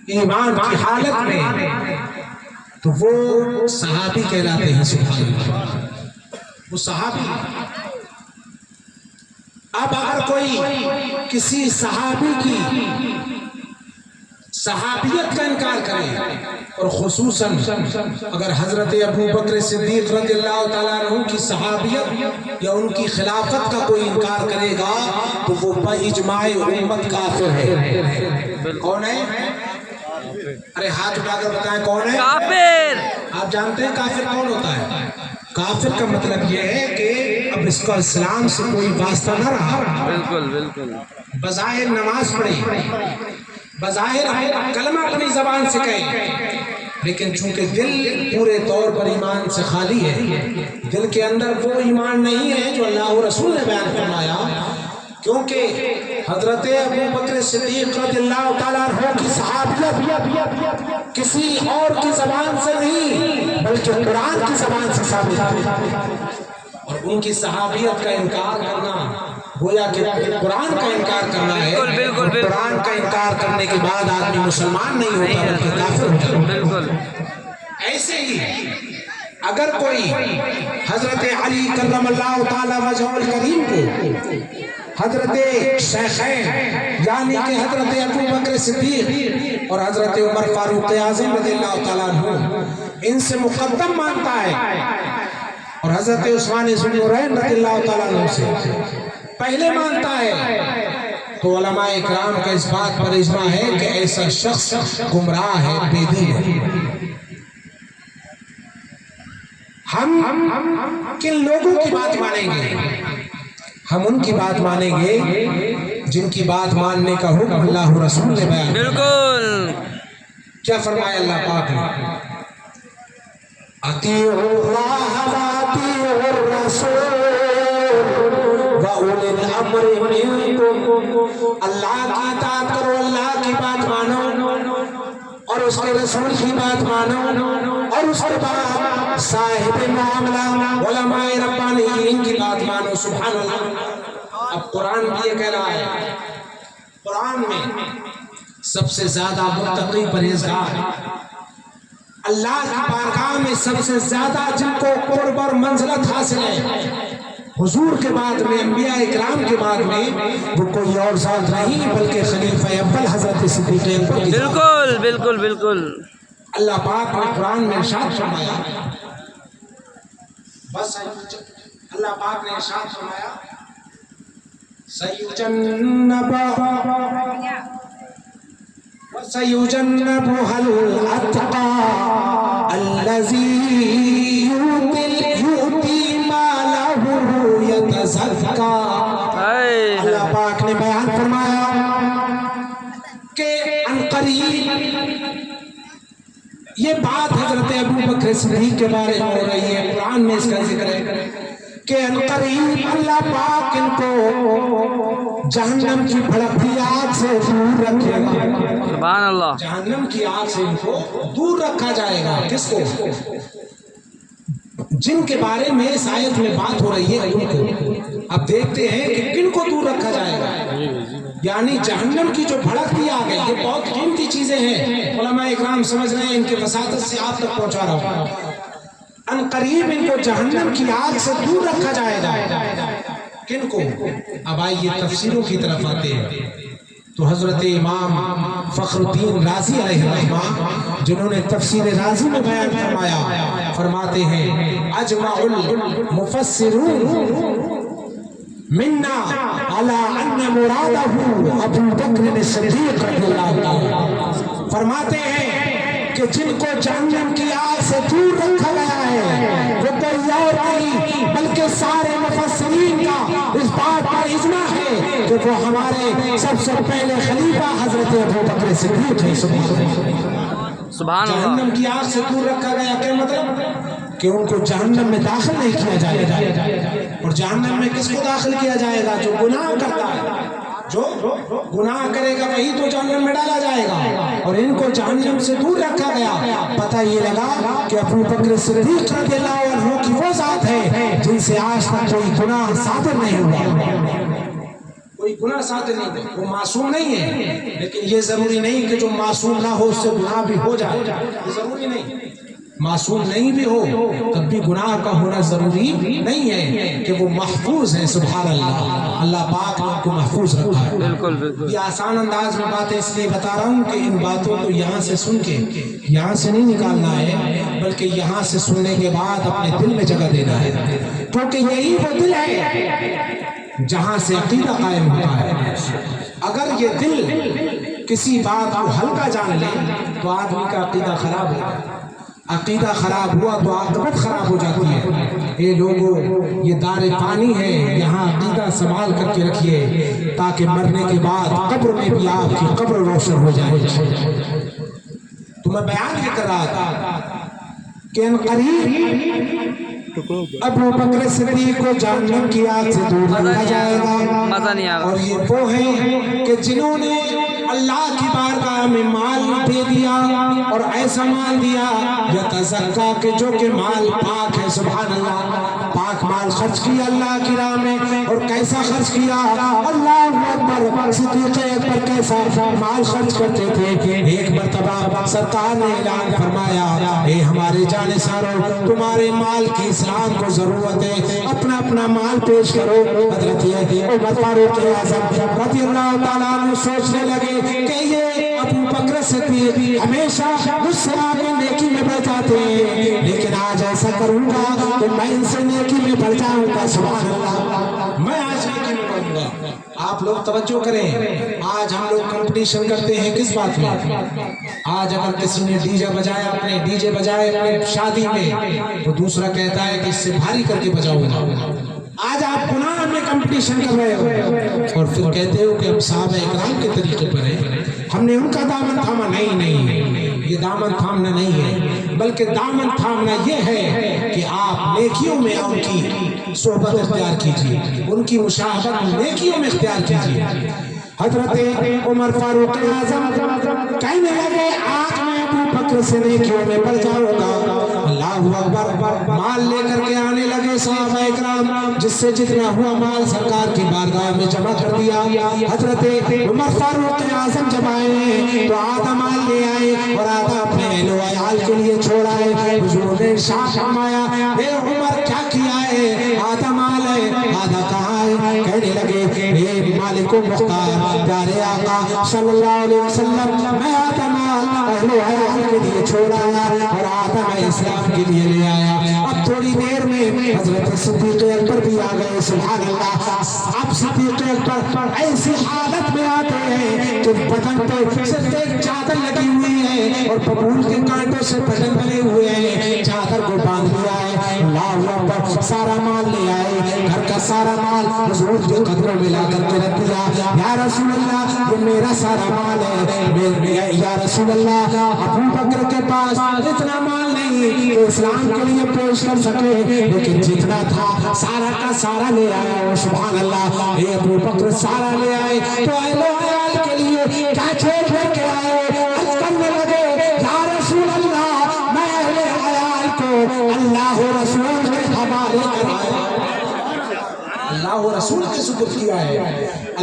ایمان کی حالت میں تو وہ صحابی کہلاتے ہیں. سبحان اللہ، وہ صحابی. اب اگر کوئی کسی صحابی کی صحابیت کا انکار کرے، اور خصوصاً اگر حضرت ابو بکر صدیق رضی اللہ تعالیٰ عنہ کی صحابیت یا ان کی خلافت کا کوئی انکار کرے گا تو وہ باجماع امت کافر ہے. کون ہے؟ ارے ہاتھ اٹھا کر بتائیں کون ہے؟ کافر. آپ جانتے ہیں کافر کون ہوتا ہے؟ کافر کا مطلب یہ ہے کہ اب اس کا اسلام سے کوئی واسطہ نہ رہا. بالکل بالکل. بظاہر نماز پڑھی، بظاہر کلمہ اپنی زبان سے کہے، لیکن چونکہ دل پورے طور پر ایمان سے خالی ہے، دل کے اندر وہ ایمان نہیں ہے جو اللہ و رسول نے بیان فرمایا. کیونکہ حضرت ابو بکر صدیق رضی اللہ تعالیٰ عنہ کی صحابیت کسی اور کی زبان سے نہیں بلکہ قرآن کی زبان سے ثابت ہے. اور ان کی صحابیت کا انکار کرنا گویا کہ قرآن کا انکار کرنا ہے. قرآن کا انکار کرنے کے بعد آدمی مسلمان نہیں ہوتا بلکہ کافر ہوتا ہے. بالکل ایسے ہی اگر کوئی حضرت علی کرم اللہ تعالی وجہہ الکریم کو حضرت شیخین یعنی کہ حضرت ابو بکر صدیق اور حضرت عمر فاروق اعظم رضی اللہ تعالیٰ عنہ ان سے مقدم مانتا ہے، اور حضرت عثمان ذو النورین رضی اللہ تعالیٰ عنہ سے پہلے مانتا ہے، تو علماء اکرام کا اس بات پر اجماع ہے کہ ایسا شخص گمراہ ہے، بے دین ہے. ہم کن لوگوں کی بات مانیں گے؟ ہم ان کی بات مانیں گے جن کی بات ماننے کا حکم اللہ رسول نے بیان. بالکل. کیا فرمایا اللہ پاک نے؟ اطیعوا اللہ واطیعوا الرسول وَأُولِي الْأَمْرِ مِنْكُمْ. اللہ کی اطاعت کرو، اللہ کی بات مانو اور اس کے رسول کی بات مانو، اور اس کے بعد صاحب معاملہ علماء ربانیین کی بات مانو. سبحان اللہ. اب قرآن بھی یہ کہہ رہا ہے، قرآن میں سب سے زیادہ متقی پرہیزگار، اللہ کی بارگاہ میں سب سے زیادہ جن کو قرب اور منزلت حاصل ہے حضور کے بعد میں، انبیاء اکرام کے بعد میں، وہ کوئی اور ذات نہیں بلکہ خلیفہ اول حضرت صدیق اکبر. بالکل بالکل بالکل. اللہ پاک نے قرآن میں ارشاد فرمایا، بس اللہ پاک نے ارشاد فرمایا سَيُجَنَّبُهَا الْأَتْقَى الَّذِي يُؤْتِي مَالَهُ يَتَزَكَّى. اللہ پاک نے بیان فرمایا کہ عنقریب یہ بات حضرت ابو بکر صدیق کے بارے میں ہو رہی ہے. قرآن میں اس کا ذکر ہے کہ عنقریب اللہ پاک ان کو جہنم کی بھڑکتی آگ سے دور رکھے گا. سبحان اللہ. جہنم کی آگ سے ان کو دور رکھا جائے گا. کس کو؟ جن کے بارے میں اس آیت میں بات ہو رہی ہے ان کو. اب دیکھتے ہیں کہ کن کو دور رکھا جائے گا. یعنی جہنم کی جو بھڑکتی آگ ہے یہ بہت قیمتی چیزیں ہیں، علماء اکرام سمجھ رہے ہیں، ان کے وساطت سے آپ تک پہنچا رہا ہوں. ان قریب ان کو جہنم کی آگ سے دور رکھا جائے گا. کن کو؟ اب آئیے تفسیروں کی طرف آتے ہیں. تو حضرت امام فخر الدین رازی علیہ الرحمہ جنہوں نے تفسیر رازی میں بیان فرمایا، فرماتے ہیں اجمع المفسرون منا علی ان مرادہ ابو بکر صدیق رضی اللہ تعالی. فرماتے ہیں کہ جن کو جہنم کی آگ سے دور رکھا گیا ہے وہ کوئی اور نہیں بلکہ سارے مفسرین کا اس بات پر اجماع ہے کہ وہ ہمارے سب سے پہلے خلیفہ حضرت ابو بکر صدیق ہے. سبحان اللہ. جہنم کی آگ سے دور رکھا گیا کیا مطلب؟ کہ ان کو جہنم میں داخل نہیں کیا جائے گا. اور جہنم میں کس کو داخل کیا جائے گا؟ جو گناہ کرتا ہے، جو گناہ کرے گا وہی تو جہنم میں ڈالا جائے گا. اور ان کو جہنم سے دور رکھا گیا. پتہ یہ لگا کہ ابو بکر صدیق رضی اللہ عنہ کی وہ ذات ہے جن سے آج تک کوئی گناہ صادر نہیں ہوا. کوئی گناہ ساتھ نہیں، وہ معصوم نہیں ہے، لیکن یہ ضروری نہیں کہ جو معصوم نہ ہو اس سے گناہ بھی ہو جائے، یہ ضروری نہیں۔ معصوم نہیں بھی ہو تب بھی گناہ کا ہونا ضروری نہیں ہے کہ وہ محفوظ ہے۔ سبحان اللہ، اللہ پاک نے ان کو محفوظ رکھا ہے۔ بالکل بالکل یہ آسان انداز میں باتیں اس لیے بتا رہا ہوں کہ ان باتوں کو یہاں سے سن کے یہاں سے نہیں نکالنا ہے، بلکہ یہاں سے سننے کے بعد اپنے دل میں جگہ دینا ہے، کیونکہ یہی وہ دل ہے جہاں سے عقیدہ قائم ہوتا ہے۔ اگر یہ دل کسی بات کو ہلکا جان لے تو آدمی کا عقیدہ خراب ہوگا، عقیدہ خراب ہوا تو عاقبت خراب ہو جاتی ہے۔ اے لوگوں، یہ دار پانی ہے، یہاں عقیدہ سنبھال کر کے رکھیے تاکہ مرنے کے بعد قبر میں بھی آپ کی قبر روشن ہو جائے۔ تو میں بیان یہ کر رہا تھا کہ ان قریب ابو بکر صدیق کو جہنم کی آگ سے دور رکھا جائے گا، مزہ نہیں آ رہا۔ اور یہ وہ ہیں کہ جنہوں نے اللہ کی بارگاہ میں مال دے دیا اور ایسا مال دیا یتزکا کہ جو کہ مال پاک ہے۔ سبحان اللہ، پاک مال خرچ کیا اللہ کی راہ میں، اور کیسا خرچ کیا؟ اللہ اکبر، صدیق اکبر کیسا مال خرچ کرتے تھے۔ ایک مرتبہ سرکار نے اعلان فرمایا، اے ہمارے جانثاروں، تمہارے مال کی اسلام کو ضرورت ہے، اپنا اپنا مال پیش کرو۔ حضرت عمر فاروق اعظم رضی اللہ تعالیٰ عنہ سوچنے لگے کہ یہ ابو بکر صدیق ہمیشہ مجھ سے آگے نیکی میں بڑھ جاتے ہیں، لیکن آج ایسا کروں گا کہ میں ان سے نیکی میں بڑھ جاؤں گا۔ سبحان اللہ، میں آج نیکی میں بڑھوں گا۔ آپ لوگ توجہ کریں، آج ہم لوگ کمپٹیشن کرتے ہیں کس بات میں؟ آج اگر کسی نے ڈی جے بجایا، اپنے ڈی جے بجائے اپنے شادی میں، تو دوسرا کہتا ہے کہ اس سے بھاری کر کے بجاؤں گا۔ آج آپ گناہ میں کمپٹیشن کر رہے ہو اور پھر کہتے ہو کہ ہم صحابہ اکرام کے طریقے پر ہیں، ہم نے ان کا دامن تھاما۔ نہیں، یہ دامن تھامنا نہیں ہے، بلکہ دامن تھامنا یہ ہے کہ آپ نیکیوں میں ان کی صحبت اختیار کیجیے، ان کی مشاہدت نیکیوں میں اختیار کیجیے۔ حضرت عمر فاروق اعظم کہنے لگے، آج میں ابو بکر سے نیکیوں میں بڑھ جاؤں گا۔ اللہ اکبر، مال لے کر کے آنے لگے صحابہ اکرام، جس سے جتنا ہوا مال سرکار کی بارگاہ میں جمع کر دیا۔ حضرت عمر فاروق اعظم جب آئے تو آدھا مال لے آئے اور آدھا اپنے اہل و عیال کے لیے چھوڑا ہے۔ حضور نے ارشاد فرمایا، اے عمر کیا کیا ہے؟ آدھا مال ہے، آدھا کہاں ہے؟ کہنے لگے، اے مالک و مختار پیارے آقا صلی اللہ علیہ وسلم، میں آدھا مال اہل و عیال کے لیے چھوڑا اور آدھا میں اسلام کے لیے لے آیا۔ اب تھوڑی دیر میں حضرت صدیق اکبر بھی آ گئے۔ سبحان اللہ، اب صدیق اکبر ایسی حالت میں آتے ہیں کہ بدن پہ صرف ایک چادر لگی ہوئی ہے اور ببول کے کانٹوں سے بٹن بنے ہوئے ہیں، چادر کو باندھ لیا ہے۔ اللہ اکبر، سارا مال لے آئے، گھر کا سارا مال حضور کے قدموں میں لا کر کے رکھ دیا۔ یا رسول اللہ، یہ میرا سارا مال ہے۔ یا رسول اللہ، ابو بکر کے پاس اتنا مال نہیں کہ اسلام کے لیے پیش کر سکے، لیکن جتنا تھا سارا کا سارا لے آیا۔ سبحان اللہ، اے ابو بکر سارا لے آئے تو اہل و عیال کے لیے کیا چھوڑ کر کے آئے؟ عرض کرنے لگے، یا رسول اللہ، میں اہل عیال کو اللہ و رسول کے حوالے کر آیا، اللہ و رسول کے سپرد کیا ہے۔